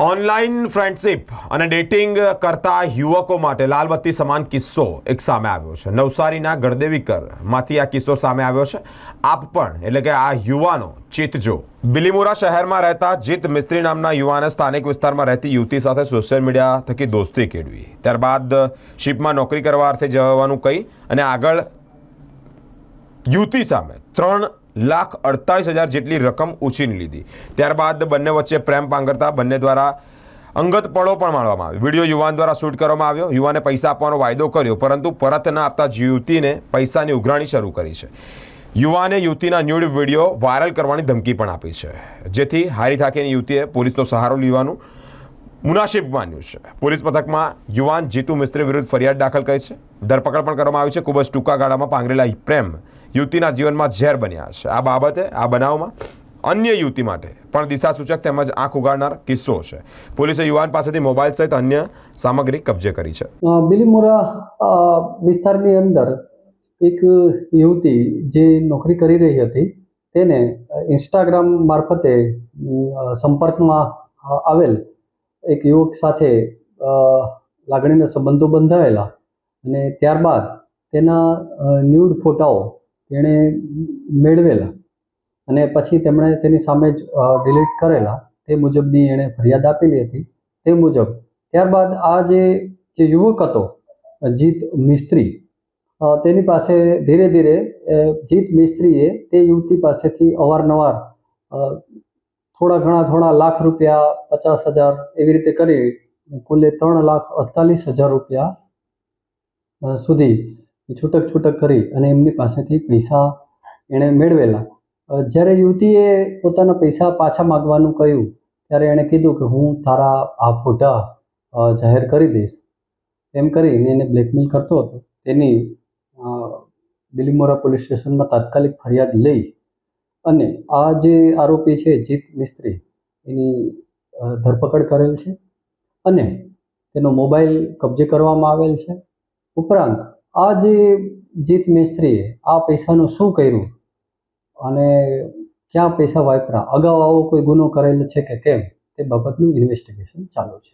Online friendship અને dating કરતા યુવકો માટે લાલબત્તી સમાન કિસ્સો એક સામે આવ્યો છે। નવસારીના ગળદેવીકરમાંથી આ કિસ્સો સામે આવ્યો છે। આપ પણ એટલે કે આ યુવાનો ચિતજો। બિલીમોરા શહેરમાં રહેતા જીત મિસ્ત્રી નામના યુવાને સ્થાનિક વિસ્તારમાં રહેતી યુવતી સાથે સોશિયલ મીડિયા થકી દોસ્તી કેળવી। ત્યારબાદ શિપમાં નોકરી કરવા અર્થે જવાનું કહી અને આગળ યુવતી સામે 3,48,000 જેટલી રકમ ઉછીની લીધી। ત્યારબાદ બંને વચ્ચે પ્રેમ પાંગરતા બંને દ્વારા અંગત પળો પણ માણવામાં આવ્યો। વિડીયો યુવાન દ્વારા શૂટ કરવામાં આવ્યો। યુવાને પૈસા આપવાનો વાયદો કર્યો, પરંતુ પરત ન આપતા યુવતીને પૈસાની ઉઘરાણી શરૂ કરી છે। યુવાને યુવતીના ન્યૂડ વિડીયો વાયરલ કરવાની ધમકી પણ આપી છે, જેથી હારી થાકેની યુવતીએ પોલીસનો સહારો લેવાનું મુનાસિબ માન્યું છે। પોલીસ મથકમાં યુવાન જીતુ મિસ્ત્રી વિરુદ્ધ ફરિયાદ દાખલ કરી છે। ધરપકડ પણ કરવામાં આવી છે। ખૂબ જ ટૂંકા ગાળામાં પાંગરેલા પ્રેમ યુવતીના જીવનમાં ઝેર બન્યા છે। આ બાબતે આ બનાવમાં અન્ય યુવતી માટે પણ દિશાસૂચક તેમજ આંખ ઉગાડનાર કિસ્સો છે। પોલીસે યુવાન પાસેથી મોબાઈલ સહિત અન્ય સામગ્રી કબજે કરી છે। બિલીમોરા વિસ્તારની અંદર એક યુવતી જે નોકરી કરી રહી હતી તેને ઇન્સ્ટાગ્રામ મારફતે સંપર્કમાં આવેલ એક યુવક સાથે લાગણીના સંબંધો બંધાયેલા અને ત્યારબાદ તેના ન્યૂડ ફોટાઓ તેણે મેળવેલા અને પછી તેમણે તેની સામે જ ડિલીટ કરેલા। તે મુજબની એણે ફરિયાદ આપેલી હતી। તે મુજબ ત્યારબાદ આ જે યુવક હતો જીત મિસ્ત્રી, તેની પાસે ધીરે ધીરે જીત મિસ્ત્રીએ તે યુવતી પાસેથી અવારનવાર થોડા લાખ રૂપિયા, 50,000 એવી રીતે કરી કુલે 3,48,000 રૂપિયા સુધી છૂટક કરી અને એમની પાસેથી પૈસા એણે મેળવેલા। જ્યારે યુવતીએ પોતાના પૈસા પાછા માગવાનું કહ્યું ત્યારે એણે કીધું કે હું તારા આ ફોટા જાહેર કરી દઈશ, એમ કરીને એને બ્લેકમેલ કરતો હતો। તેની બિલીમોરા પોલીસ સ્ટેશનમાં તાત્કાલિક ફરિયાદ લઈ અને આ જે આરોપી છે જીત મિસ્ત્રી, એની ધરપકડ કરેલ છે અને તેનો મોબાઈલ કબજે કરવામાં આવેલ છે। ઉપરાંત આ જે જીત મિસ્ત્રીએ આ પૈસાનું શું કર્યું અને ક્યાં પૈસા વાપરા, અગાઉ આવો કોઈ ગુનો કરેલો છે કે કેમ, તે બાબતનું ઇન્વેસ્ટિગેશન ચાલુ છે।